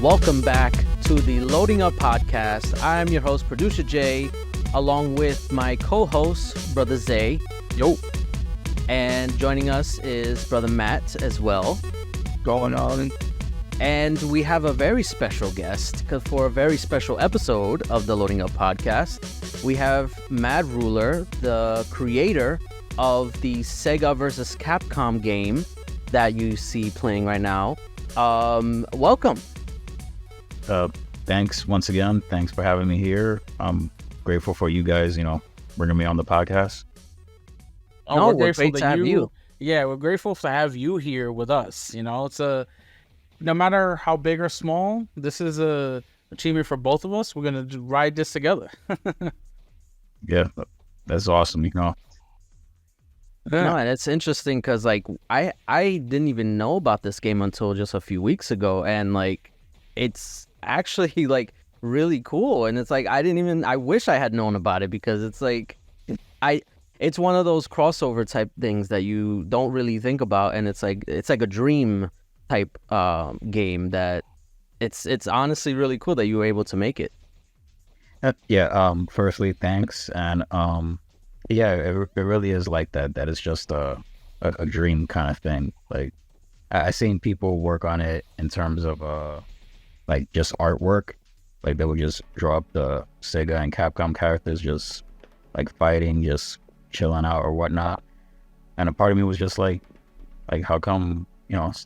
Welcome back to the Loading Up Podcast. I'm your host, Producer Jay, along with my co-host, Brother Zay. Yo. And joining us is Brother Matt as well. Going on. And we have a very special guest for a very special episode of the Loading Up Podcast. We have madxruler, the creator of the Sega versus Capcom game that you see playing right now. Welcome. Thanks once again. Thanks for having me here. I'm grateful for you guys, bringing me on the podcast. We're grateful to have you. Yeah, we're grateful to have you here with us. It's no matter how big or small, this is a achievement for both of us. We're gonna ride this together. Yeah, that's awesome. No, and it's interesting because I didn't even know about this game until just a few weeks ago, and it's actually really cool. And it's I wish I had known about it, because it's it's one of those crossover type things that you don't really think about, and it's like a dream type game that it's honestly really cool that you were able to make it. Firstly, thanks. And it really is like that it's just a dream kind of thing. I seen people work on it in terms of just artwork. They would just draw up the Sega and Capcom characters just fighting, just chilling out or whatnot. And a part of me was just how come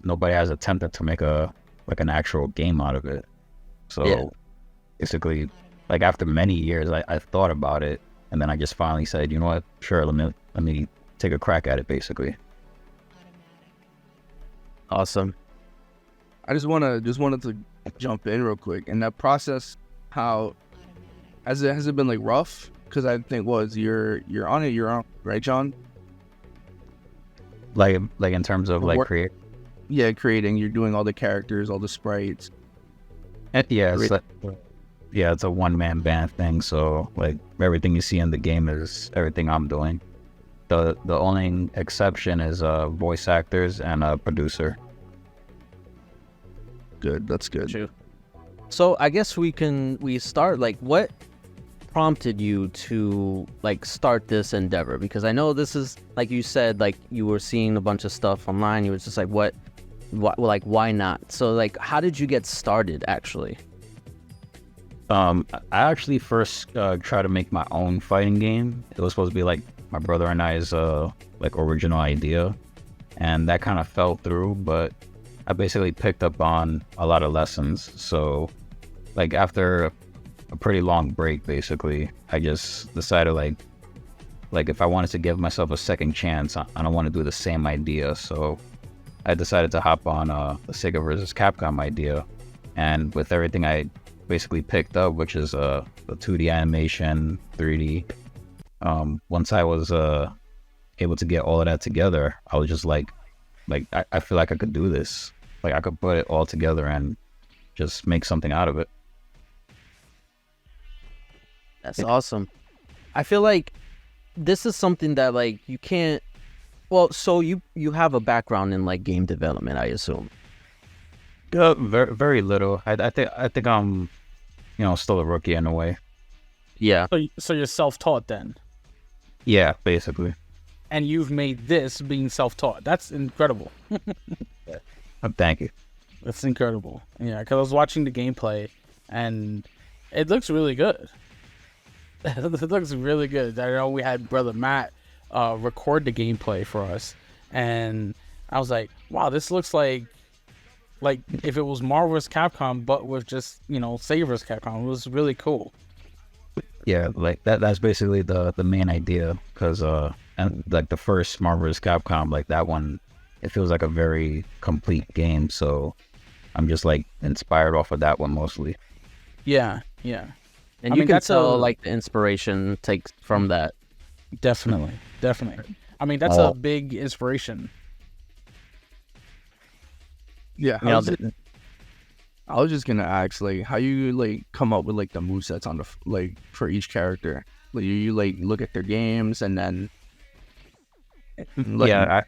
nobody has attempted to make an actual game out of it? So basically, after many years, I thought about it, and then I just finally said, you know what, sure, let me take a crack at it, basically. Awesome. I just wanted to jump in real quick. And that process, how has it been rough? Because I think you're on, right, John? In terms of create. Yeah, creating. You're doing all the characters, all the sprites. It's a one-man band thing. So everything you see in the game is everything I'm doing. The only exception is voice actors and a producer. Good. That's good. True. So I guess we start, what prompted you to start this endeavor? Because I know this is, like you said, you were seeing a bunch of stuff online. You were just why not? So how did you get started actually? I actually first tried to make my own fighting game. It was supposed to be my brother and I's original idea, and that kind of fell through. But I basically picked up on a lot of lessons. So after a pretty long break, basically, I just decided if I wanted to give myself a second chance, I don't want to do the same idea. So I decided to hop on the Sega versus Capcom idea, and with everything I basically picked up, which is the 2D animation, 3D. Once I was able to get all of that together, I was just I feel like I could do this. I could put it all together and just make something out of it. That's awesome. I feel like this is something that you can't. Well, so you have a background in game development, I assume. Very, very little. I think I'm, still a rookie in a way. Yeah. So you're self-taught then? Yeah, basically. And you've made this being self-taught. That's incredible. Thank you. That's incredible. Yeah, because I was watching the gameplay, and it looks really good. It looks really good. I know we had Brother Matt record the gameplay for us, and I was like, wow, this looks like if it was Marvel vs. Capcom, but with just, Sega vs. Capcom. It was really cool. Yeah, that's basically the main idea, because and the first Marvel vs. Capcom, that one, it feels like a very complete game, so I'm just inspired off of that one mostly. Yeah. And you can tell the inspiration takes from that. Definitely. I mean, that's a big inspiration. Yeah. I was just gonna ask how you come up with the movesets on the for each character. You look at their games and then. I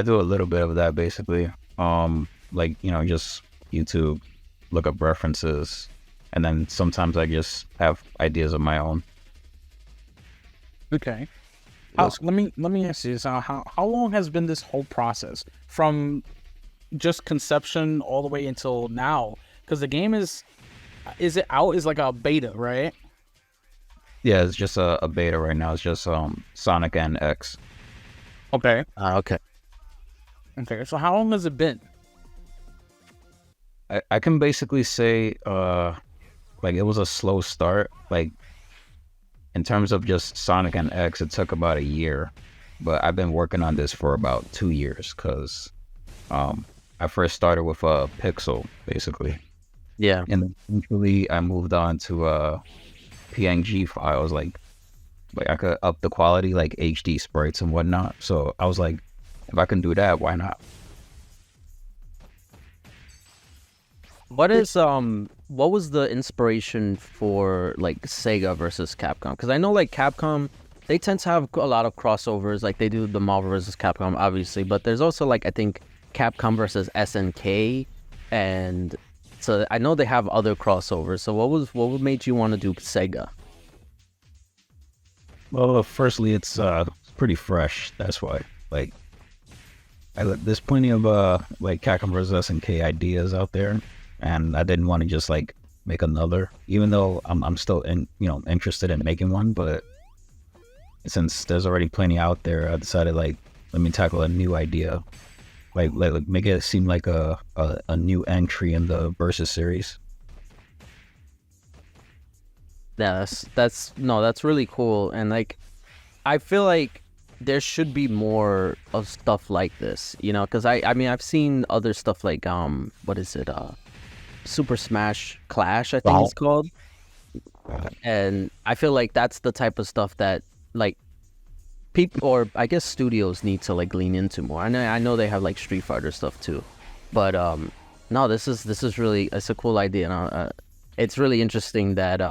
do a little bit of that basically. Just YouTube, look up references, and then sometimes I just have ideas of my own. Okay. Let me ask you this: how long has been this whole process from just conception all the way until now? Because the game is it out? Is like a beta, right? Yeah, it's just a beta right now. It's just Sonic and X. Okay. Okay. Okay. So how long has it been? I can basically say like it was a slow start. Like in terms of just Sonic and X, it took about a year, but I've been working on this for about 2 years because I first started with a Pixel basically. Yeah. And then eventually I moved on to PNG files, like I could up the quality, like HD sprites and whatnot. So I was like, if I can do that, why not? What was the inspiration for like Sega versus Capcom? Because I know like Capcom, they tend to have a lot of crossovers, like they do the Marvel versus Capcom, obviously, but there's also like I think Capcom versus SNK, and so I know they have other crossovers. So what made you want to do Sega? Well, firstly, it's pretty fresh. That's why. Like, there's plenty of like Capcom vs SNK ideas out there, and I didn't want to just like make another, even though I'm still interested in making one. But since there's already plenty out there, I decided like let me tackle a new idea, like make it seem like a new entry in the Versus series. Yeah, that's really cool, and like I feel like there should be more of stuff like this, because I mean I've seen other stuff like what is it, Super Smash Clash, I think it's called, and I feel like that's the type of stuff that like people, or I guess studios, need to like lean into more. I know they have like Street Fighter stuff too, but no, this is really, it's a cool idea, and it's really interesting that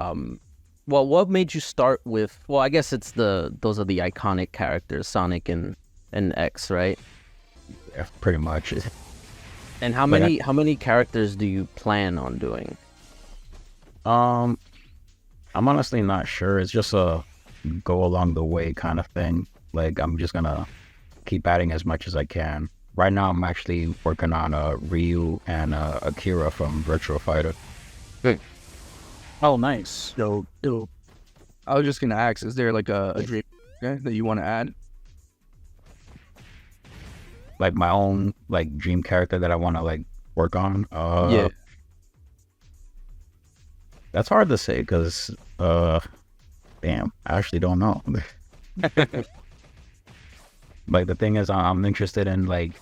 well, what made you start with? Well, I guess it's those are the iconic characters, Sonic and X, right? Yeah, pretty much. And how many characters do you plan on doing? I'm honestly not sure. It's just a go along the way kind of thing. Like I'm just gonna keep adding as much as I can. Right now, I'm actually working on Ryu and Akira from Virtua Fighter. Good. Oh, nice. Dope. I was just gonna ask, is there like a dream that you want to add? Like my own like dream character that I want to like work on. Yeah. That's hard to say because damn, I actually don't know. Like the thing is, I'm interested in like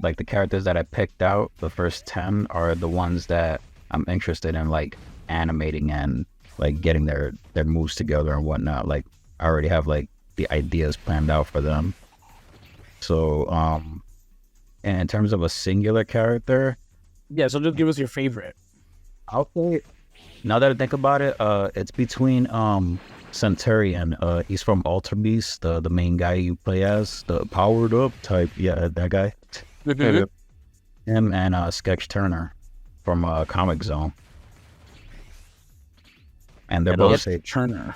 the characters that I picked out. The first 10 are the ones that I'm interested in like animating and like getting their moves together and whatnot. Like I already have like the ideas planned out for them. So and in terms of a singular character, Yeah, so just give us your favorite. I'll say, now that I think about it, it's between Centurion. He's from Alter Beast, the main guy you play as, the powered up type. Yeah, that guy. Him and Sketch Turner from Comic Zone. And they're both say Turner.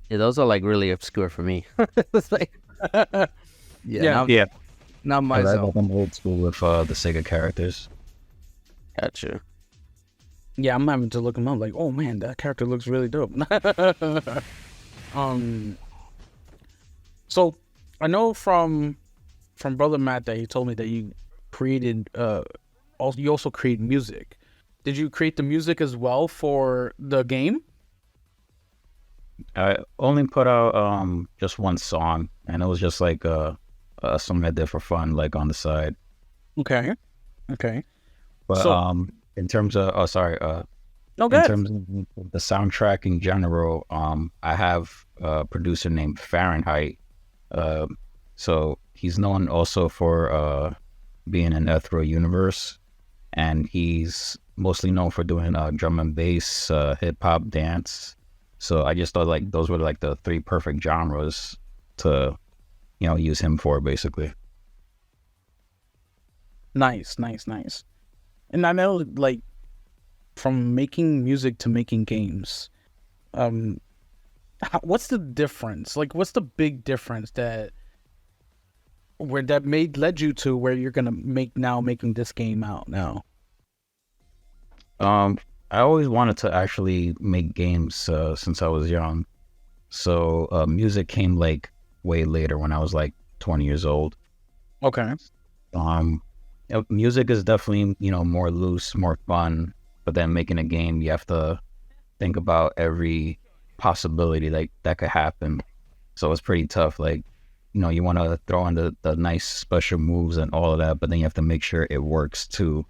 Yeah, those are like really obscure for me. It's like, Yeah. Not my zone. I'm old school with the Sega characters. gotcha. Yeah, I'm having to look him up. Like, oh man, that character looks really dope. So I know from Brother Matt that he told me that you created you also create music. Did you create the music as well for the game? I only put out just one song, and it was just like a song I did for fun, like on the side. Okay. But So- in terms of No, in good. terms of the soundtrack in general, I have a producer named Fahrenheit. So he's known also for being in Ethro Universe, and he's mostly known for doing drum and bass, hip hop, dance. So I just thought like those were like the three perfect genres to use him for, basically. Nice, nice, nice. And I know, like, from making music to making games, um, what's the difference? Like, what's the big difference that where that made led you to where you're gonna making this game out now? I always wanted to actually make games since I was young. So music came like way later when I was like 20 years old. Okay. Music is definitely, more loose, more fun. But then making a game, you have to think about every possibility like that could happen. So it's pretty tough. Like, you want to throw in the nice special moves and all of that, but then you have to make sure it works too.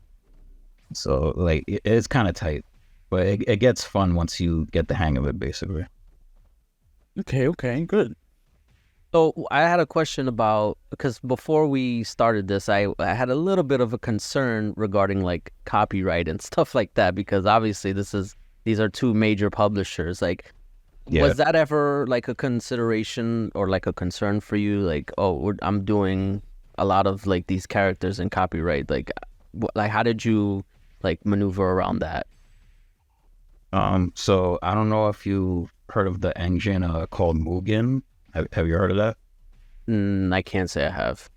So like it's kind of tight, but it gets fun once you get the hang of it, basically. Okay, good. So I had a question about, because before we started this, I had a little bit of a concern regarding like copyright and stuff like that, because obviously these are two major publishers. Like, Yeah. was that ever like a consideration or like a concern for you? Like, oh, I'm doing a lot of like these characters and copyright. Like, like how did you like maneuver around that? So I don't know if you heard of the engine called Mugen. Have you heard of that? I can't say I have.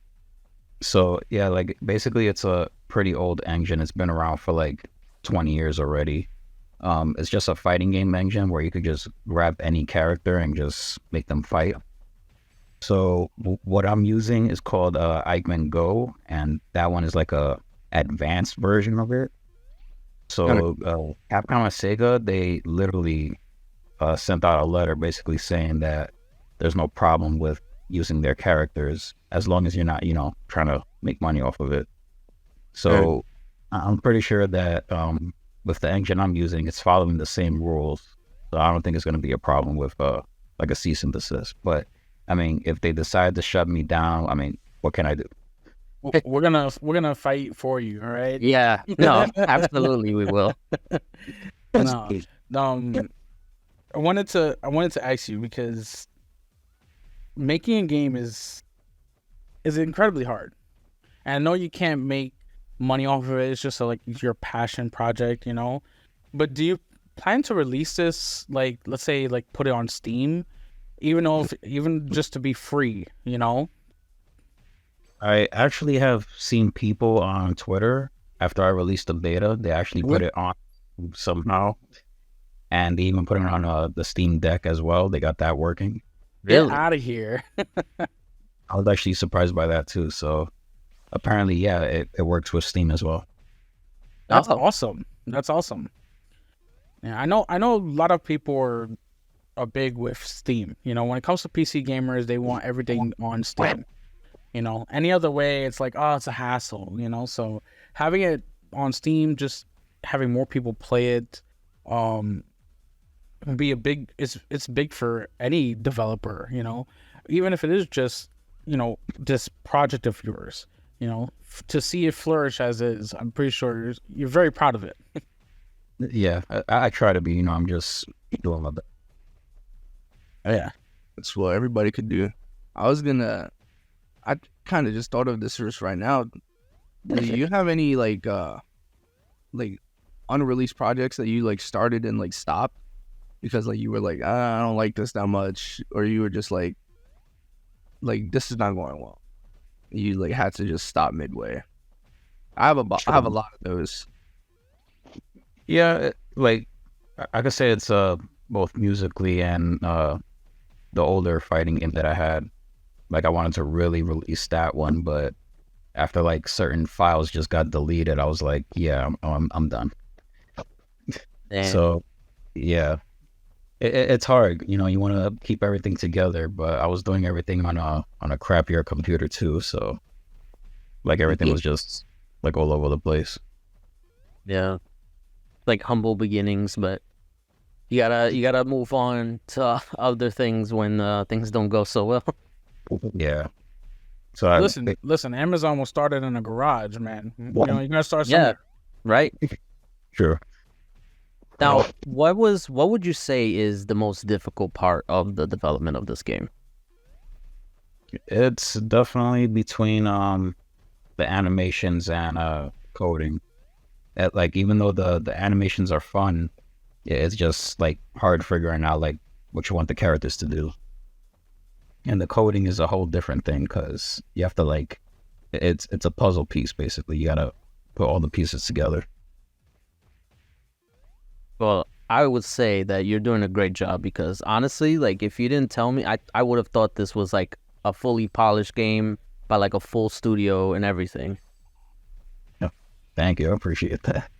So yeah, like basically it's a pretty old engine. It's been around for like 20 years already. It's just a fighting game engine where you could just grab any character and just make them fight. So what I'm using is called Eichmann Go, and that one is like a advanced version of it. So Capcom and Sega, they literally sent out a letter basically saying that there's no problem with using their characters as long as you're not, trying to make money off of it. So I'm pretty sure that with the engine I'm using, it's following the same rules. So I don't think it's going to be a problem with like a cease and desist. But I mean, if they decide to shut me down, I mean, what can I do? We're gonna fight for you, all right? Yeah, no, absolutely we will. No, I wanted to ask you because making a game is incredibly hard. And I know you can't make money off of it. It's just like your passion project, But do you plan to release this, like, let's say, like, put it on Steam, even just to be free, I actually have seen people on Twitter after I released the beta, they actually put it on somehow, and they even put it on the Steam Deck as well. They got that working. Get out of here. I was actually surprised by that too. So apparently, yeah, it works with Steam as well. That's awesome. That's awesome. Yeah, I know a lot of people are big with Steam. When it comes to PC gamers, they want everything on Steam. Any other way, it's like, oh, it's a hassle, So having it on Steam, just having more people play it, be a big. It's big for any developer, even if it is just, this project of yours, to see it flourish as is. I'm pretty sure you're very proud of it. Yeah, I try to be. I'm just doing my best. Yeah, That's what everybody could do. I kind of just thought of this just right now. Do you have any like unreleased projects that you like started and like stopped because like you were like, I don't like this that much, or you were just like this is not going well. You like had to just stop midway. I have a lot of those. Yeah, like I could say it's both musically and the older fighting game that I had. Like I wanted to really release that one, but after like certain files just got deleted, I was like, yeah, I'm done. Damn. So yeah, it's hard. You want to keep everything together, but I was doing everything on a crappier computer too. So like everything was just like all over the place. Yeah, like humble beginnings, but you gotta move on to other things when things don't go so well. Yeah. So listen. Amazon was started in a garage, man. You gotta start somewhere. Yeah, right. Sure. Now, what would you say is the most difficult part of the development of this game? It's definitely between the animations and coding. Like even though the animations are fun, it's just like hard figuring out like what you want the characters to do. And the coding is a whole different thing because you have to like it's a puzzle piece basically. You gotta put all the pieces together. Well, I would say that you're doing a great job because honestly, like if you didn't tell me, I would have thought this was like a fully polished game by like a full studio and everything. Yeah. Thank you. I appreciate that.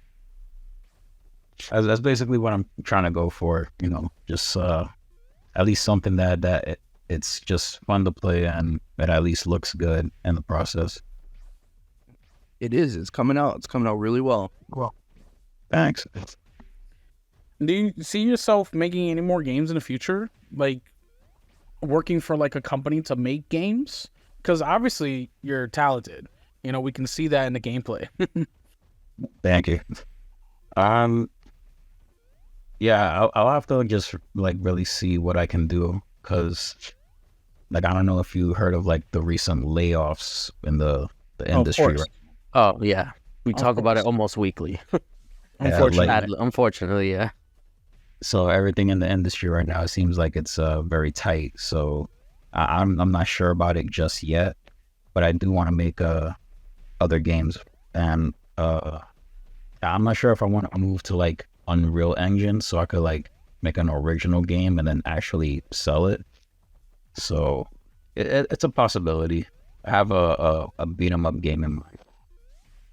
That's basically what I'm trying to go for, you know, just at least something it's just fun to play and it at least looks good in the process. It is. It's coming out. It's coming out really well. Well, thanks. Do you see yourself making any more games in the future? Like working for like a company to make games? Because obviously you're talented. You know, we can see that in the gameplay. Thank you. Yeah, I'll have to just like really see what I can do because, like, I don't know if you heard of like the recent layoffs in the industry. Right? Oh yeah, we Of talk about it course. almost weekly. Unfortunately. Unfortunately, yeah. So everything in the industry right now seems like it's very tight. So I'm not sure about it just yet, but I do want to make other games, and I'm not sure if I want to move to like Unreal Engine so I could like make an original game and then actually sell it. So it's a possibility. I have a beat 'em up game in mind.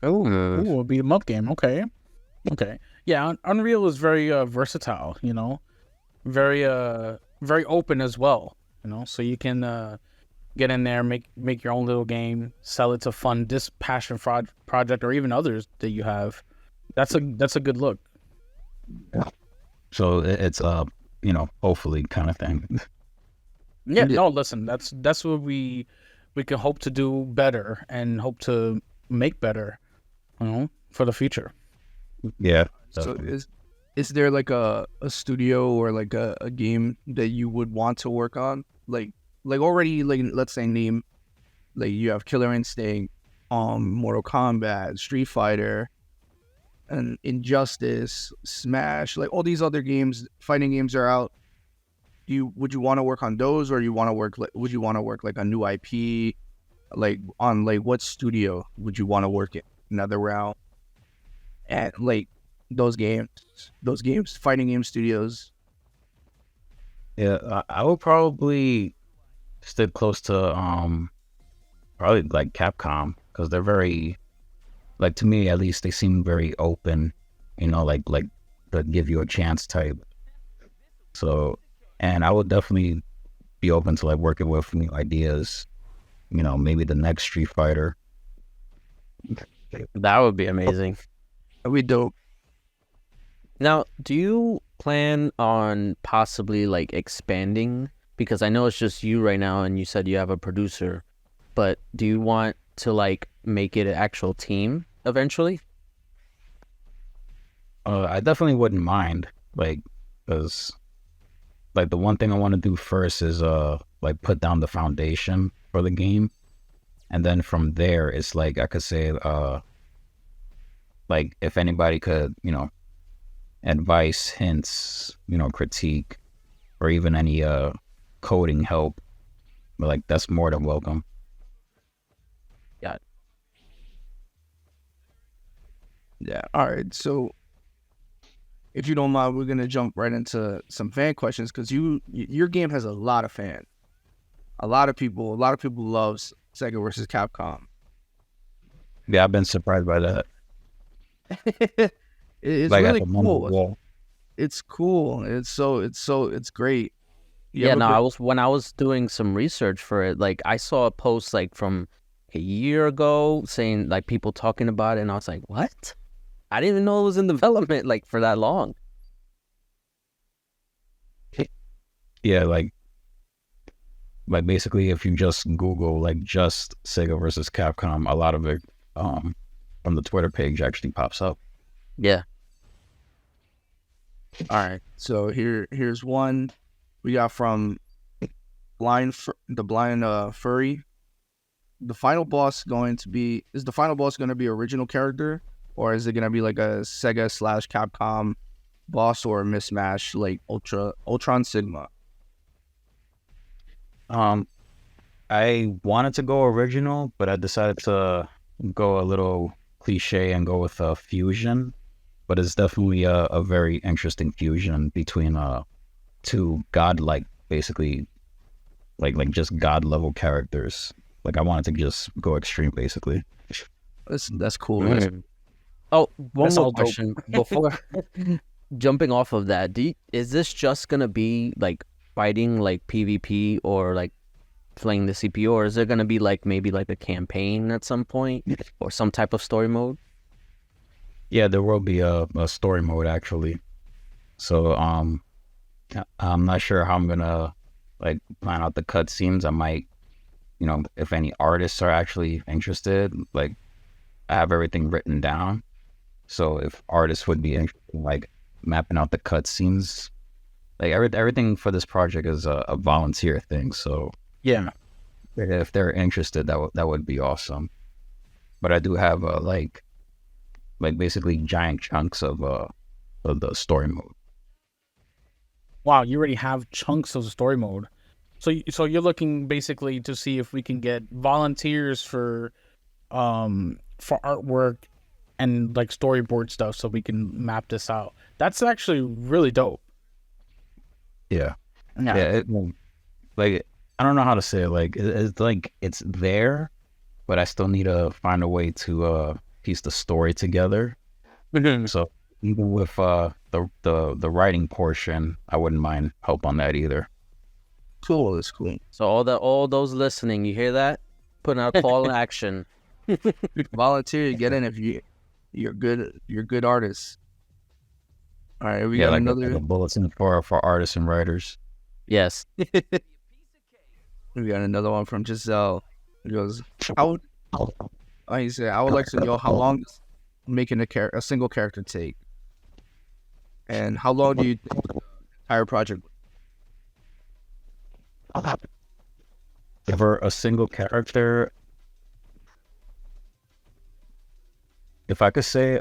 Ooh, a beat 'em up game. Okay. Yeah, Unreal is very versatile, you know. Very very open as well, you know. So you can get in there, make your own little game, sell it to fund this passion project or even others that you have. That's a good look. So it's you know, hopefully kind of thing. Yeah, no, listen, that's what we can hope to do better and hope to make better, you know, for the future. Yeah. So is there like a studio or like a game that you would want to work on? Like already, like let's say name, like you have Killer Instinct, Mortal Kombat, Street Fighter, and Injustice, Smash, like all these other games, fighting games are out. Would you want to work on those, or would you want to work like a new IP, like on like what studio would you want to work in? Another round, and like those games, fighting game studios. Yeah, I would probably stick close to probably like Capcom because they're very, like, to me at least, they seem very open, you know, like to give you a chance type. So, and I would definitely be open to like working with new ideas, you know, maybe the next Street Fighter. That would be amazing. That'd be dope. Now, do you plan on possibly like expanding? Because I know it's just you right now and you said you have a producer, but do you want to like make it an actual team eventually? I definitely wouldn't mind, like, because like the one thing I want to do first is like put down the foundation for the game, and then from there it's like I could say like if anybody could, you know, advice, hints, you know, critique, or even any coding help, but like that's more than welcome. Yeah. All right. So, if you don't mind, we're gonna jump right into some fan questions because your game has a lot of fans. A lot of people loves Sega versus Capcom. Yeah, I've been surprised by that. It's Like really at the moment, cool. yeah. It's cool. It's great. You Yeah, have a no, good- when I was doing some research for it, like I saw a post like from a year ago saying like people talking about it, and I was like, what? I didn't even know it was in development like for that long. Yeah, like basically if you just Google like just Sega versus Capcom, a lot of it from the Twitter page actually pops up. Yeah. All right. So here's one we got from the blind furry. the final boss going to be? Is the final boss going to be original character, or is it going to be like a Sega / Capcom boss or a mismatch like Ultron Sigma? I wanted to go original, but I decided to go a little cliche and go with a fusion. But it's definitely a very interesting fusion between two godlike, basically, like just god level characters. Like I wanted to just go extreme, basically. That's cool. That's, Oh, one That's more all dope. question before jumping off of that. Is this just gonna be like fighting, like PvP, or like playing the CPU, or is there gonna be like maybe like a campaign at some point or some type of story mode? Yeah, there will be a story mode actually. So I'm not sure how I'm gonna like plan out the cutscenes. I might, if any artists are actually interested, like I have everything written down. So if artists would be interested in like mapping out the cutscenes, like everything for this project is a volunteer thing. So Yeah. if they're interested, that would be awesome. But I do have like basically giant chunks of the story mode. Wow, you already have chunks of story mode. So you're looking basically to see if we can get volunteers for artwork and like storyboard stuff so we can map this out. That's actually really dope. Yeah. Like I don't know how to say it. Like it's like it's there, but I still need to find a way to piece the story together. So even with the writing portion, I wouldn't mind help on that either. cool. That's cool. So all those listening, you hear that? Putting out call to action. Volunteer, get in if you're good artists. All right, we got like another. a bulletin for artists and writers. Yes. We got another one from Giselle. He goes, he said, I would like to know how long does making a single character take, and how long do you think the entire project? For a single character, if I could say,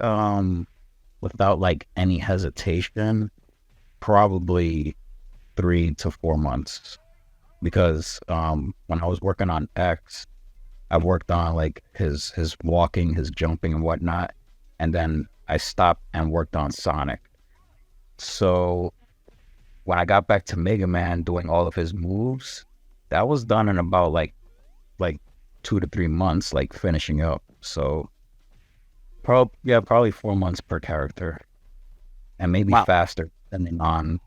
without like any hesitation, probably 3 to 4 months. Because when I was working on X, I worked on like his walking, his jumping and whatnot, and then I stopped and worked on Sonic. So when I got back to Mega Man doing all of his moves, that was done in about like 2 to 3 months, like finishing up. So probably 4 months per character, and maybe faster depending on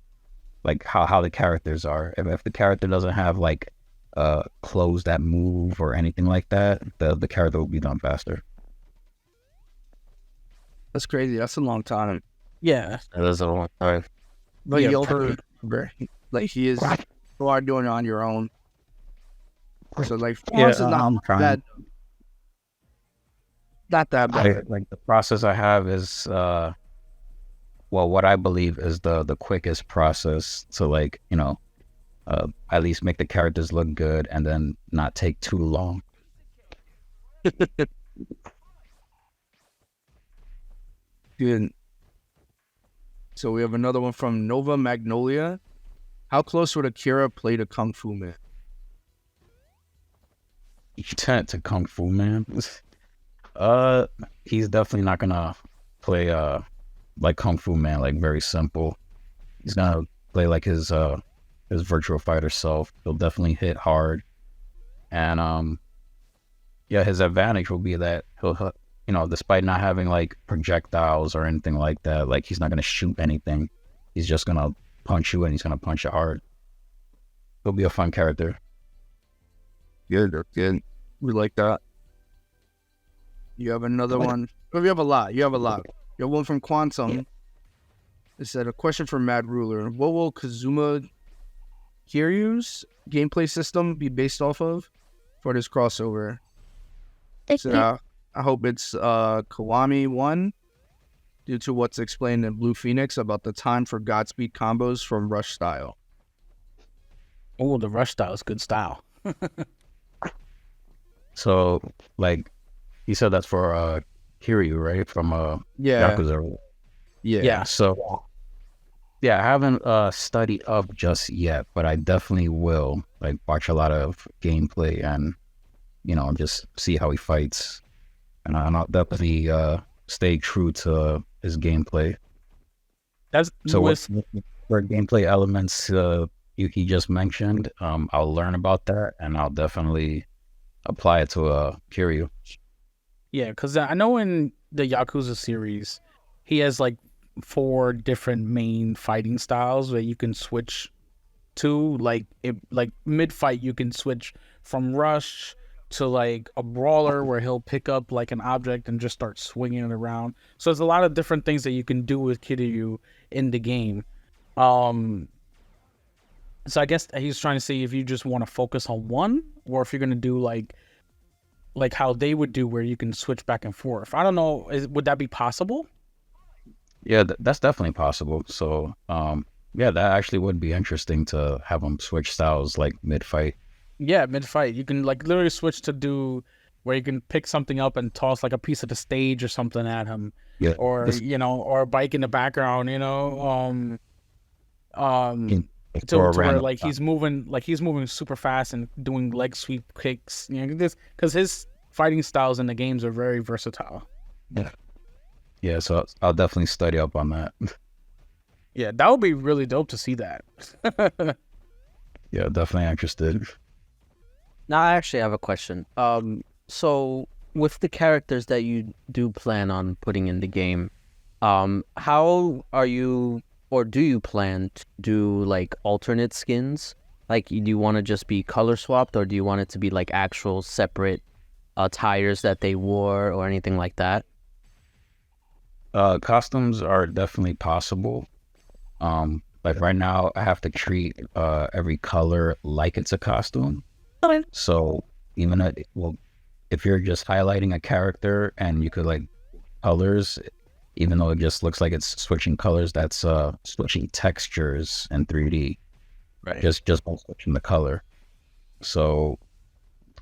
like how the characters are. If the character doesn't have like close that move or anything like that, the character will be done faster. That's crazy. That's a long time. Yeah. That is a long time. But Yeah, you also like he is. You are doing it on your own. So like 4 months is not I'm trying. bad. Not that bad. Like the process I have is what I believe is the quickest process to like at least make the characters look good and then not take too long. Good. So we have another one from Nova Magnolia. How close would Akira play to Kung Fu Man? To Kung Fu Man. He's definitely not gonna play like Kung Fu Man, like very simple. He's gonna play like his Virtual Fighter self. He'll definitely hit hard, and his advantage will be that he'll despite not having like projectiles or anything like that, like he's not gonna shoot anything. He's just gonna punch you, and he's gonna punch it hard. He'll be a fun character. Good. We like that. You have another one. Oh, you have a lot. You have one from Quantum. It said, a question for madxruler. What will Kazuma Kiryu's gameplay system be based off of for this crossover? So I hope it's Kiwami 1, due to what's explained in Blue Phoenix about the time for Godspeed combos from Rush style. Oh, the rush style is good style. So, like, you said that's for Kiryu, right? From Yeah. Yakuza. Yeah. So, yeah, I haven't studied up just yet, but I definitely will. Like, watch a lot of gameplay and, just see how he fights. And I'll definitely stay true to his gameplay. That's So with what gameplay elements you just mentioned, I'll learn about that and I'll definitely apply it to Kiryu. yeah, because I know in the Yakuza series, he has like 4 different main fighting styles that you can switch to. Like mid fight, you can switch from rush to like a brawler where he'll pick up like an object and just start swinging it around. So there's a lot of different things that you can do with Kiryu in the game. So I guess he's trying to see if you just want to focus on one, or if you're gonna do like how they would do, where you can switch back and forth. I don't know. Would that be possible? Yeah, that's definitely possible. So, yeah, that actually would be interesting to have him switch styles like mid-fight. Yeah, mid fight, you can like literally switch to do where you can pick something up and toss like a piece of the stage or something at him, Yeah, or or a bike in the background, to where like he's moving super fast and doing leg sweep kicks. This because his fighting styles in the games are very versatile. Yeah, so I'll definitely study up on that. Yeah, that would be really dope to see that. Yeah, definitely interested. Now, I actually have a question. So with the characters that you do plan on putting in the game, how are you, or do you plan to do like alternate skins? Like, do you want to just be color swapped, or do you want it to be like actual separate attires that they wore or anything like that? Costumes are definitely possible. Like right now, I have to treat every color like it's a costume. Okay. So even if you're just highlighting a character and you could like colors, even though it just looks like it's switching colors, that's switching textures in 3D. Right. Just by switching the color. So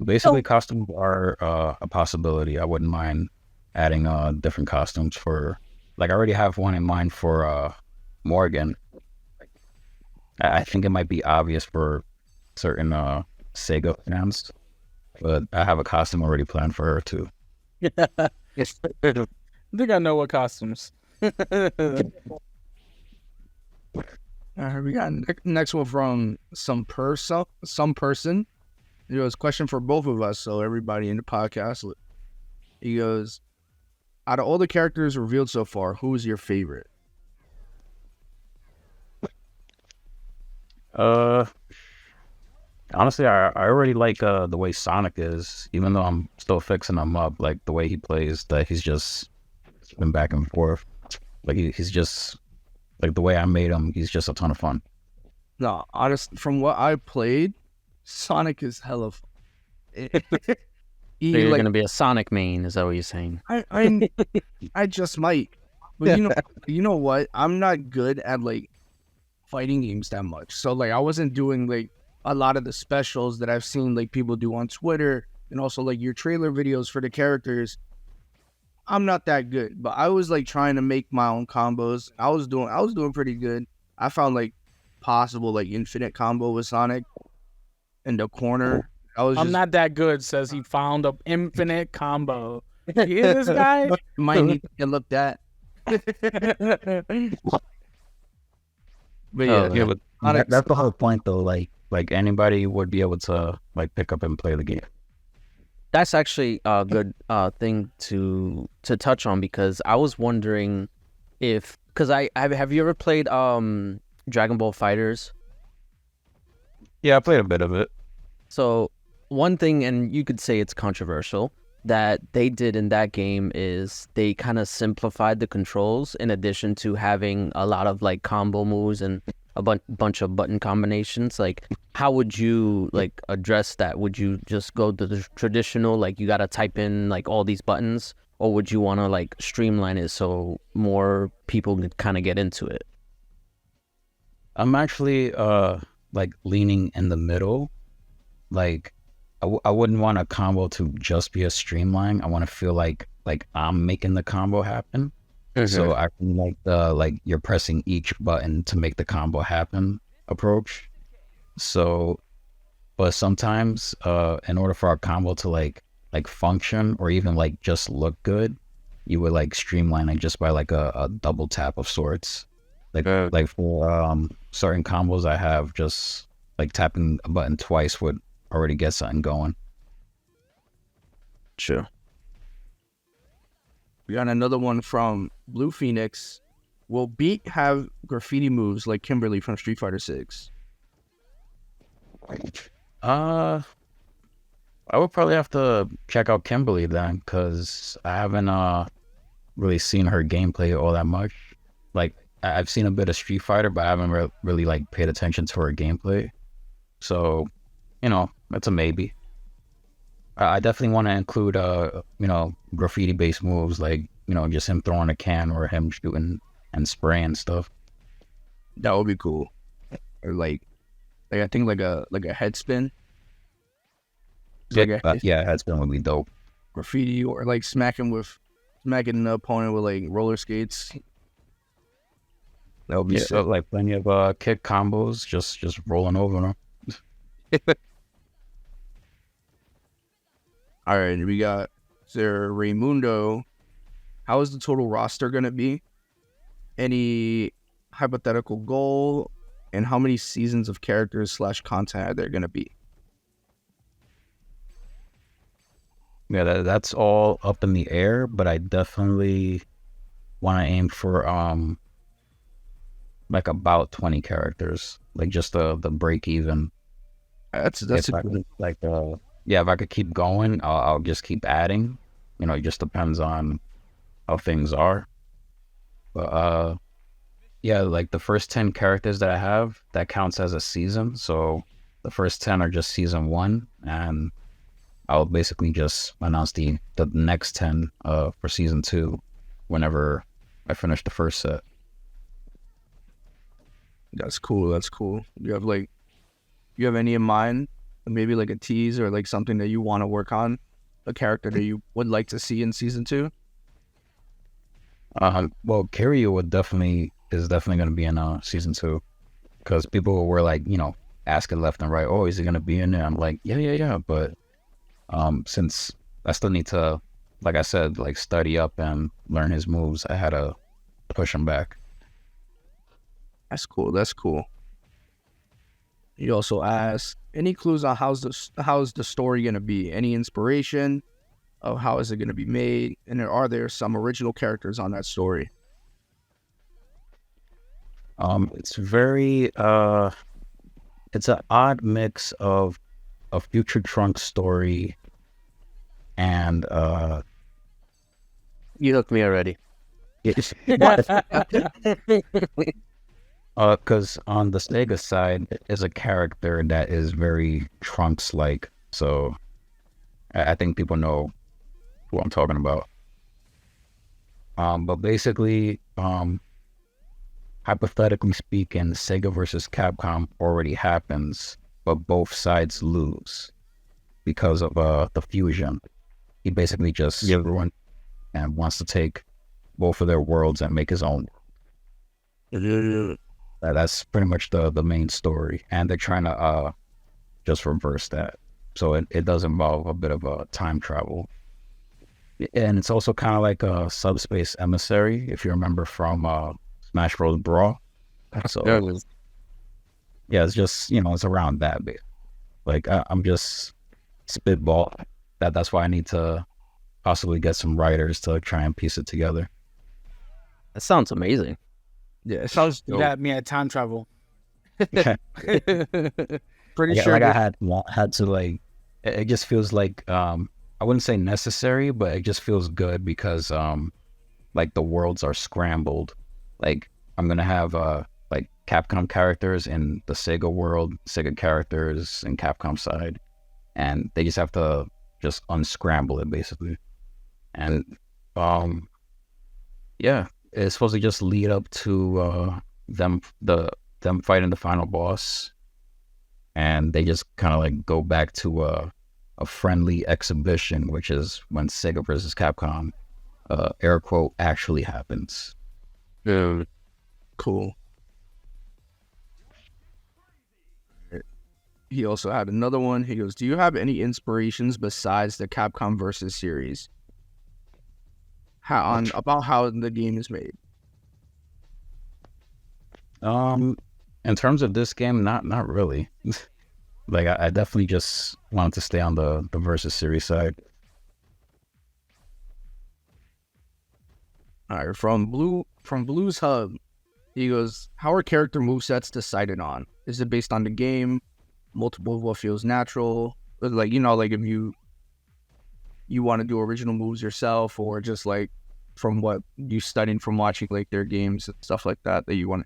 basically, costumes are a possibility. I wouldn't mind adding different costumes for, like, I already have one in mind for Morgan. I think it might be obvious for certain Sega fans, but I have a costume already planned for her too. I think I know what costumes. All right, we got next one from some person. It was a question for both of us, so everybody in the podcast. He goes, out of all the characters revealed so far, who is your favorite? Honestly, I already like the way Sonic is, even though I'm still fixing him up. Like the way he plays, that he's just been back and forth. Like he's just like the way I made him. He's just a ton of fun. No, honest, from what I played, Sonic is hella fun. So you're gonna be a Sonic main, is that what you're saying? I just might, but you know what? I'm not good at like fighting games that much. So like I wasn't doing like a lot of the specials that I've seen like people do on Twitter, and also like your trailer videos for the characters. I'm not that good, but I was like trying to make my own combos. I was doing pretty good. I found like possible like infinite combo with Sonic in the corner. I'm not that good, says he found an infinite combo. You hear this guy? Might need to get looked at. But Yeah, but that's the whole point, though. Like anybody would be able to like pick up and play the game. That's actually a good thing to touch on, because I was wondering because I have you ever played Dragon Ball Fighters? Yeah, I played a bit of it. So one thing, and you could say it's controversial, that they did in that game is they kind of simplified the controls, in addition to having a lot of like combo moves and a bunch of button combinations. Like, how would you like address that? Would you just go to the traditional, like you gotta type in like all these buttons, or would you want to like streamline it so more people could kind of get into it? I'm actually like leaning in the middle. Like I wouldn't want a combo to just be a streamline. I want to feel like I'm making the combo happen. So I really like the you're pressing each button to make the combo happen approach. So, but sometimes in order for our combo to like function or even like just look good, you would like streamline it just by like a double tap of sorts. Like for certain combos I have, just like tapping a button twice would already get something going. Sure. We got another one from Blue Phoenix. Will Beat have graffiti moves like Kimberly from Street Fighter 6? I would probably have to check out Kimberly then, because I haven't really seen her gameplay all that much. Like I've seen a bit of Street Fighter, but I haven't really like paid attention to her gameplay. So, that's a maybe. I definitely want to include graffiti based moves like just him throwing a can or him shooting and spraying stuff. That would be cool. Or like I think like a head spin. Head spin would be dope. Graffiti or like smacking the opponent with like roller skates. That would be sick. Like plenty of kick combos, just rolling over them. All right, we got Sir Raymundo. How is the total roster gonna be? Any hypothetical goal, and how many seasons of characters / content are there gonna be? Yeah, that's all up in the air, but I definitely want to aim for like about 20 characters, like just the break even. That's if I could keep going, I'll just keep adding. It just depends on how things are. But like the first 10 characters that I have, that counts as a season. So the first 10 are just season 1, and I'll basically just announce the next 10 for season 2 whenever I finish the first set. That's cool. You have any in mind? Maybe like a tease or like something that you want to work on, a character that you would like to see in season 2? Well, Kiryu is definitely going to be in season 2, because people were like, asking left and right, oh, is he going to be in there? I'm like, yeah. But since I still need to, like I said, like study up and learn his moves, I had to push him back. That's cool. He also asked, any clues on how's the story gonna be? Any inspiration of how is it gonna be made? And are there some original characters on that story? It's very it's an odd mix of a Future Trunks story and You hooked me already. Because on the Sega side is a character that is very Trunks-like, so I think people know who I'm talking about. But basically, hypothetically speaking, Sega versus Capcom already happens, but both sides lose because of the fusion. He basically just ruined and wants to take both of their worlds and make his own. That's pretty much the main story, and they're trying to just reverse that. So it does involve a bit of a time travel, and it's also kind of like a Subspace Emissary, if you remember from Smash Bros. Brawl. So yeah, it's just it's around that bit. Like I'm just spitball. That's why I need to possibly get some writers to try and piece it together. That sounds amazing. Yeah, it sounds dope. That me at time travel. Pretty sure. Like I had to like. It just feels like I wouldn't say necessary, but it just feels good because like the worlds are scrambled. Like I'm gonna have like Capcom characters in the Sega world, Sega characters in Capcom side, and they just have to just unscramble it basically. And yeah. It's supposed to just lead up to them fighting the final boss, and they just kind of like go back to a a friendly exhibition, which is when Sega versus Capcom, air quote, actually happens. Yeah. Cool. He also had another one. He goes, "Do you have any inspirations besides the Capcom versus series? About how the game is made?" In terms of this game, not really. Like I definitely just wanted to stay on the versus series side. All right, from Blues Hub, he goes, "How are character movesets decided on? Is it based on the game? Multiple of what feels natural? Like, like if you want to do original moves yourself, or just like from what you studied from watching like their games and stuff like that you want?"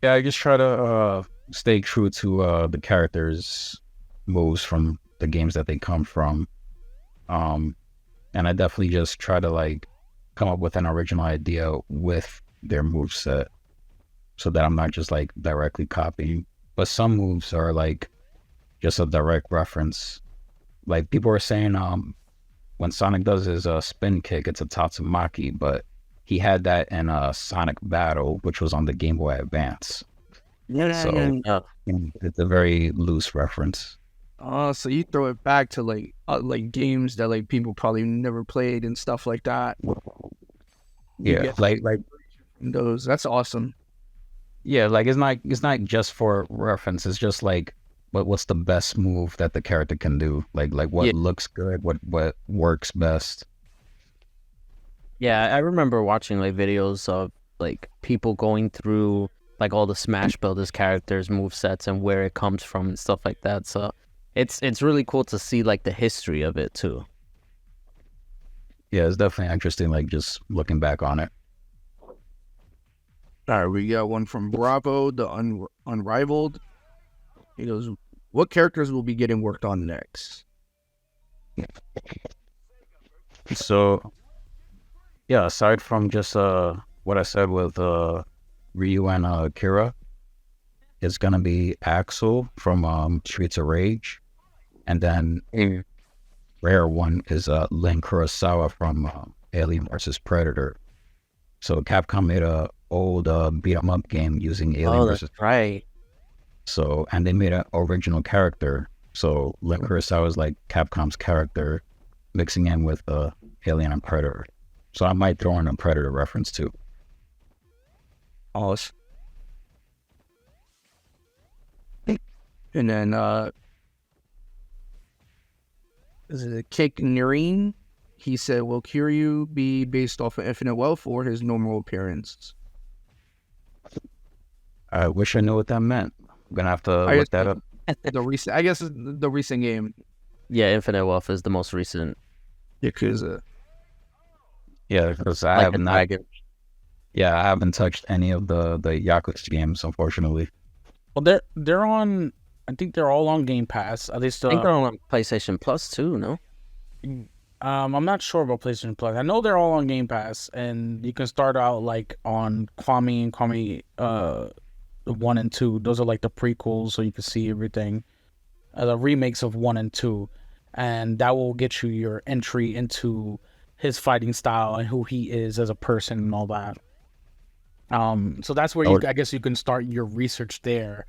Yeah, I just try to stay true to the characters' moves from the games that they come from. And I definitely just try to like come up with an original idea with their moveset so that I'm not just like directly copying. But some moves are like just a direct reference. Like people are saying when Sonic does his spin kick, it's a Tatsumaki, but he had that in Sonic Battle, which was on the Game Boy Advance. So it's a very loose reference. So you throw it back to like games that like people probably never played and stuff like that. Yeah, like those. That's awesome. Yeah, like it's not just for reference. It's just like what's the best move that the character can do? Like what looks good, what works best. Yeah, I remember watching like videos of like people going through like all the Smash Brothers characters' movesets and where it comes from and stuff like that. So it's really cool to see like the history of it too. Yeah, it's definitely interesting, like just looking back on it. All right, we got one from Bravo, the Unrivaled. He goes, "What characters will be getting worked on next?" So, yeah, aside from just what I said with Ryu and Akira, it's gonna be Axel from Streets of Rage, and then rare one is Len Kurosawa from Alien vs Predator. So Capcom made a old beat 'em up game using Alien versus right. So, and they made an original character. So Len Kurosawa is like Capcom's character, mixing in with Alien and Predator. So I might throw in a Predator reference too. Awesome. And then is it Cake Nerine? He said, "Will Kiryu be based off of Infinite Wealth or his normal appearance?" I wish I knew what that meant. I'm gonna have to look that up. The recent game. Yeah, Infinite Wealth is the most recent. Yakuza. Yeah, because I haven't touched any of the Yakuza games, unfortunately. Well, they're on. I think they're all on Game Pass. At least I think they're on PlayStation Plus too. No. I'm not sure about PlayStation Plus. I know they're all on Game Pass, and you can start out like on Kwame 1 and 2. Those are like the prequels, so you can see everything. The remakes of 1 and 2, and that will get you your entry into his fighting style and who he is as a person and all that. So that's where I guess you can start your research there.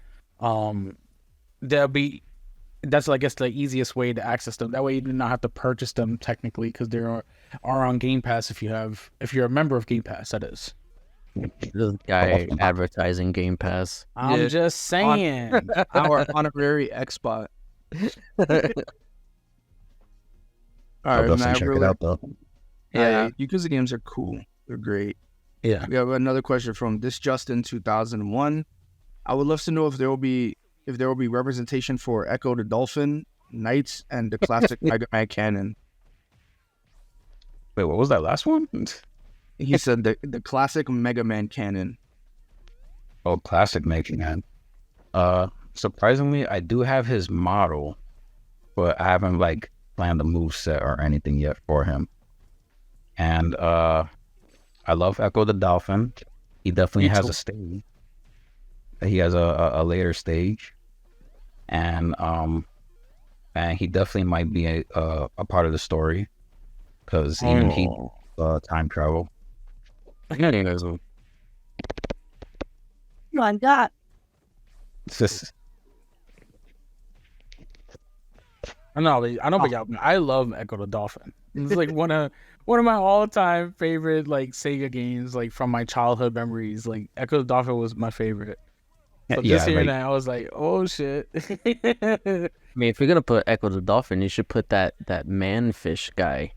That's I guess the easiest way to access them. That way you do not have to purchase them technically, because they are on Game Pass if you're a member of Game Pass, that is. This guy advertising Game Pass. I'm just saying. Our honorary Xbot. All right, man. Check it out though. Yeah, Yakuza games are cool. They're great. Yeah. We have another question from this Justin 2001. I would love to know if there will be representation for Echo the Dolphin, Knights, and the classic Mega Man canon. Wait, what was that last one? He said the classic Mega Man canon. Oh, classic Mega Man. Surprisingly, I do have his model, but I haven't like planned the moveset or anything yet for him. And I love Echo the Dolphin. He definitely has a stage. He has a later stage. And and he definitely might be a part of the story because even he time travel. My God. It's just I know, but y'all, I love Echo the Dolphin. It's like one of my all-time favorite like Sega games, like from my childhood memories. Like Echo the Dolphin was my favorite. So just hearing that, I was like, oh shit. I mean, if you're gonna put Echo the Dolphin, you should put that manfish guy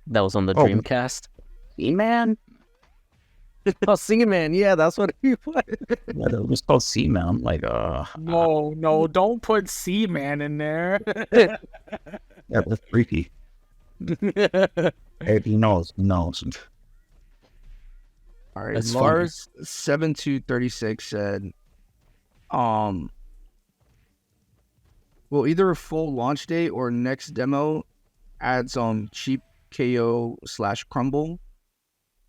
that was on the Dreamcast. Seaman. Oh, Seaman, yeah, that's what he was. Yeah, it was called Seaman. Like, No, don't put Seaman in there. yeah, that's freaky. Hey, he knows. All right, That's Lars 7236 said, well, either a full launch date or next demo adds cheap KO/crumble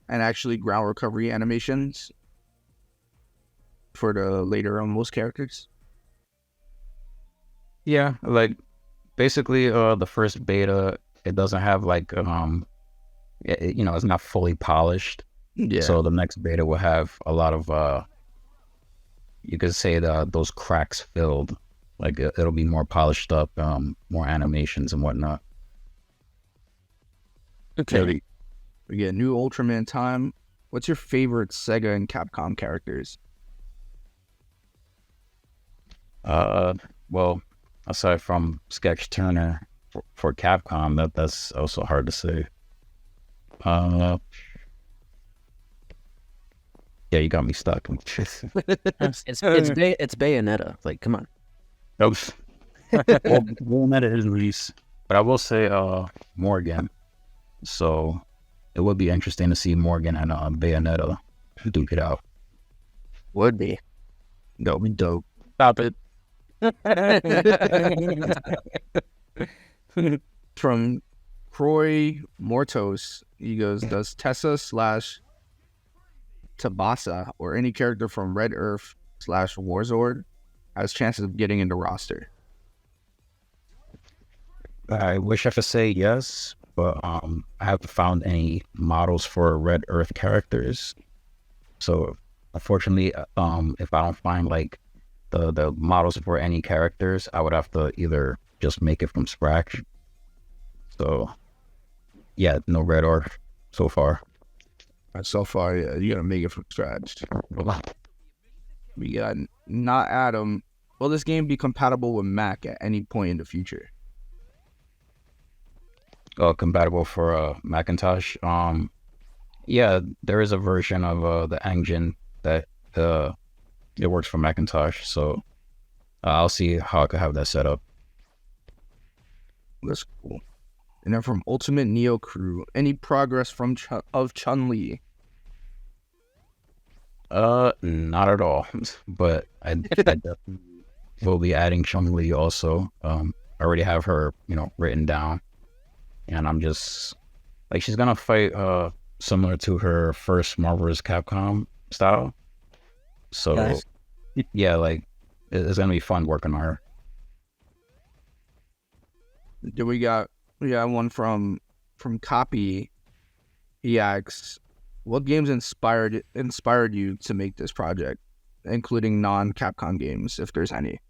and actually ground recovery animations for the later on most characters. Yeah, like basically, the first beta, it doesn't have like it's not fully polished. Yeah. So the next beta will have a lot of you could say those cracks filled. Like it'll be more polished up, more animations and whatnot. Okay. We get new Ultraman time. What's your favorite Sega and Capcom characters? Well, aside from Sketch Turner for Capcom, that's also hard to say. Yeah, you got me stuck. It's Bayonetta. Like, come on. Well, Bayonetta is released, but I will say Morgan. So it would be interesting to see Morgan and Bayonetta duke it out. Would be. That would be dope. Stop it. From Croy Mortos, he goes, does Tessa/Tabasa or any character from Red Earth/Warzord has chances of getting into roster? I wish I could say yes, but I haven't found any models for Red Earth characters. So unfortunately, if I don't find like the models for any characters, I would have to either just make it from scratch. So yeah, no Red Earth so far. So far, yeah, you gotta make it from scratch. We got Not Adam. Will this game be compatible with Mac at any point in the future? Compatible for Macintosh. Yeah, there is a version of the engine that it works for Macintosh. So I'll see how I could have that set up. That's cool. And then from Ultimate Neo Crew, any progress from Chun-Li? Not at all. But I definitely will be adding Chun-Li also. I already have her, written down. And I'm just like, she's gonna fight similar to her first Marvel vs. Capcom style. So Nice. Yeah, like it's gonna be fun working on her. Then we got one from Copy. He asks, what games inspired you to make this project, including non-Capcom games, if there's any?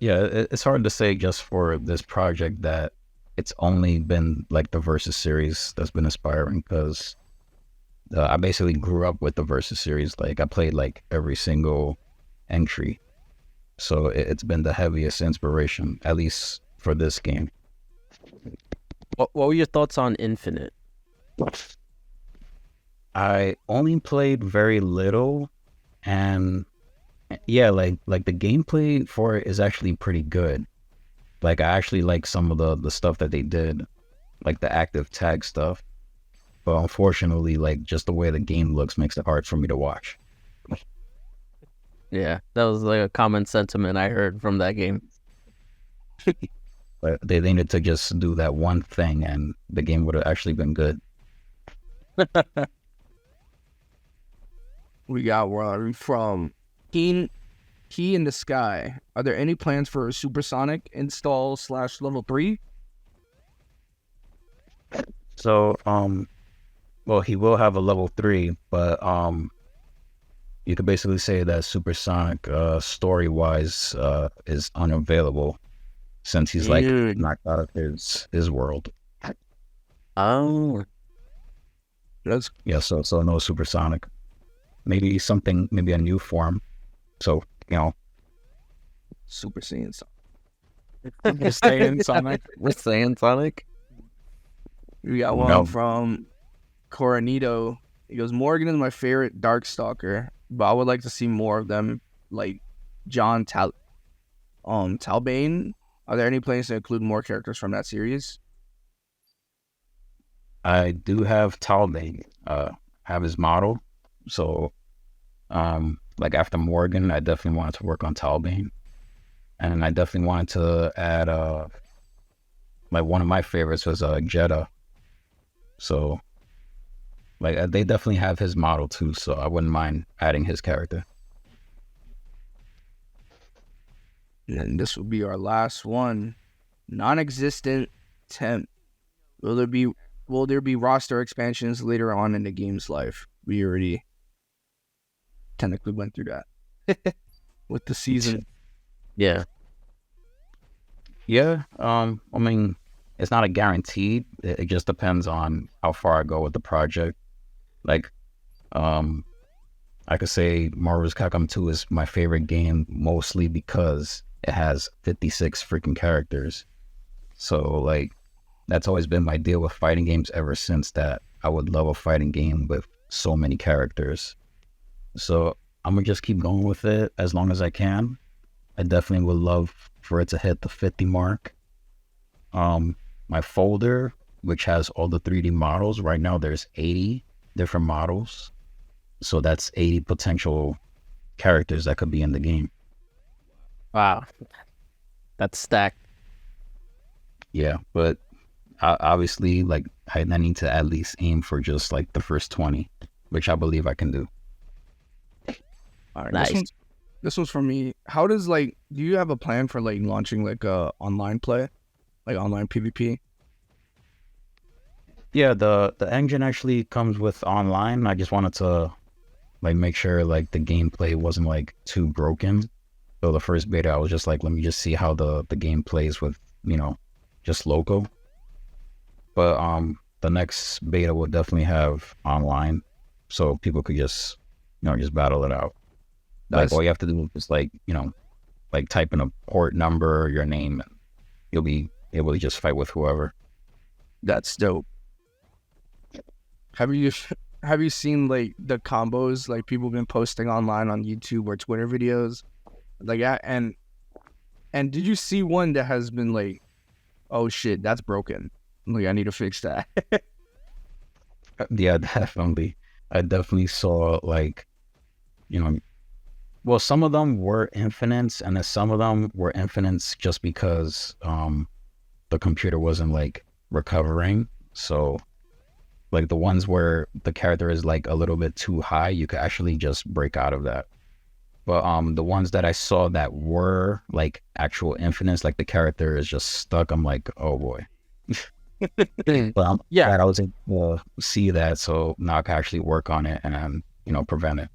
Yeah, it's hard to say just for this project that it's only been like the Versus series that's been inspiring, because I basically grew up with the Versus series. Like I played like every single entry, so it's been the heaviest inspiration, at least for this game. What were your thoughts on Infinite? I only played very little, and yeah, like the gameplay for it is actually pretty good. Like I actually like some of the stuff that they did, like the active tag stuff. But unfortunately, like just the way the game looks makes it hard for me to watch. Yeah, that was like a common sentiment I heard from that game. But they needed to just do that one thing, and the game would have actually been good. We got one from Keen Key in the Sky. Are there any plans for a Supersonic install / level 3? So, well, he will have a level 3, but you could basically say that Supersonic, story-wise, is unavailable since he's like Dude. knocked out of his world. Oh, That's Yeah, so no Supersonic. Maybe a new form. So, Super Saiyan. Just staying Sonic. we're saying Sonic. We got one No. from Coronito. He goes, Morgan is my favorite Darkstalker, but I would like to see more of them, like John Talbane. Are there any plans to include more characters from that series? I do have Talbane, have his model. So, like after Morgan, I definitely wanted to work on Talbane. And I definitely wanted to add, like one of my favorites was Jeddah. So, like they definitely have his model too, so I wouldn't mind adding his character. And this will be our last one. Non-existent temp. Will there be roster expansions later on in the game's life? We already technically went through that with the season. Yeah. Yeah, I mean, it's not a guaranteed. It just depends on how far I go with the project. Like, I could say Marvel vs. Capcom 2 is my favorite game mostly because it has 56 freaking characters. So, like, that's always been my deal with fighting games ever since, that I would love a fighting game with so many characters. So, I'm going to just keep going with it as long as I can. I definitely would love for it to hit the 50 mark. My folder, which has all the 3D models, right now there's 80 different models. So that's 80 potential characters that could be in the game. Wow. That's stacked. Yeah, but obviously, like, I need to at least aim for just like the first 20, which I believe I can do. All right, Nice. This one's for me. How does, like, do you have a plan for like launching like a online play, like online PvP? Yeah, the engine actually comes with online. I just wanted to like make sure like the gameplay wasn't like too broken. So the first beta, I was just like, let me just see how the game plays with, just local. But the next beta will definitely have online, so people could just just battle it out. Like all you have to do is just like like type in a port number, your name, and you'll be able to just fight with whoever. That's dope. Have you seen like the combos like people been posting online on YouTube or Twitter videos, like that? And did you see one that has been like, oh shit, that's broken. Like I need to fix that. Yeah, definitely. I definitely saw like, well, some of them were infinites, and then some of them were infinites just because the computer wasn't like recovering. So like the ones where the character is like a little bit too high, you could actually just break out of that. But the ones that I saw that were like actual infinites, like the character is just stuck, I'm like, oh boy. But I'm glad I was able to see that, so now I can actually work on it and prevent it.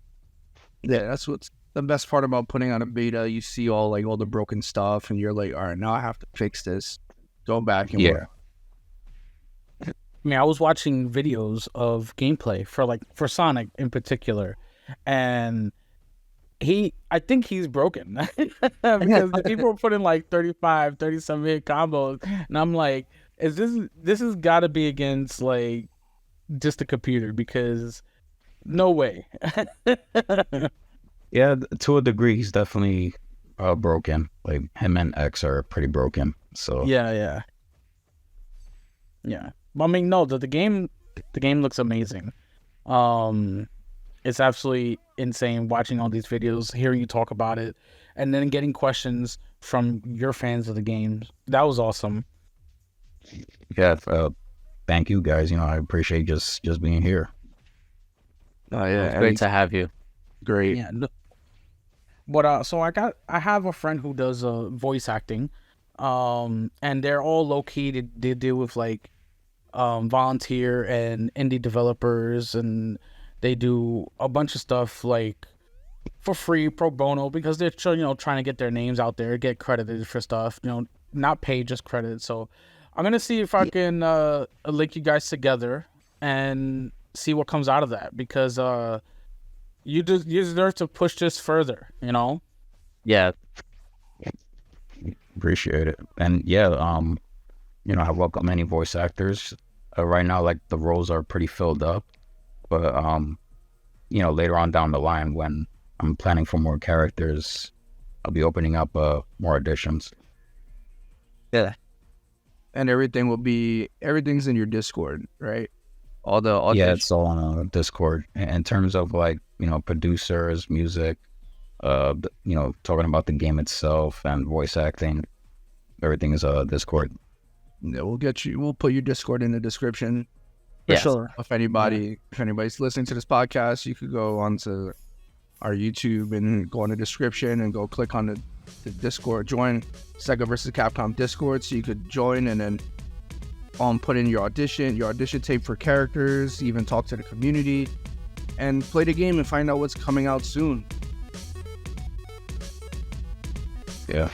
Yeah, that's what's the best part about putting out a beta. You see all the broken stuff, and you're like, all right, now I have to fix this. Go back and work. I mean, I was watching videos of gameplay for Sonic in particular, and I think he's broken because people were putting like 35, 37 hit combos, and I'm like, this has got to be against like just a computer, because no way. Yeah, to a degree, he's definitely broken. Like him and X are pretty broken. So yeah. I mean, no, the game looks amazing. It's absolutely insane watching all these videos, hearing you talk about it, and then getting questions from your fans of the game. That was awesome. yeah, thank you guys. I appreciate just being here. Oh yeah, It's great to have you. great. Yeah, But so I have a friend who does voice acting, and they're all located. They deal with like volunteer and indie developers, and they do a bunch of stuff like for free, pro bono, because they're trying to get their names out there, get credited for stuff. Not paid, just credited. So I'm gonna see if I can link you guys together and see what comes out of that, because you deserve to push this further. Yeah. Appreciate it. And yeah, I welcome any voice actors. Right now, like the roles are pretty filled up, but later on down the line, when I'm planning for more characters, I'll be opening up more auditions. Yeah. And everything's in your Discord, right? All the auditions. Yeah, it's all on Discord. In terms of like, producers, music, talking about the game itself and voice acting, everything is Discord. Yeah, we'll put your Discord in the description. For sure. If anybody's listening to this podcast, you could go onto our YouTube and go on the description and go click on the Discord, join Sega versus Capcom Discord, so you could join and then put in your audition tape for characters, even talk to the community and play the game and find out what's coming out soon. Yeah,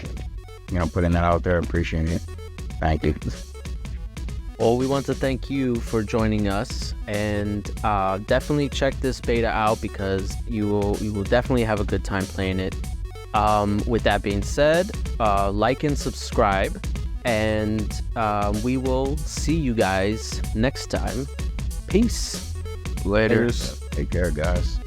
putting that out there, appreciate it. Thank you. Well, we want to thank you for joining us, and definitely check this beta out, because you will definitely have a good time playing it. With that being said, like and subscribe, and we will see you guys next time. Peace. Later. Take care, guys.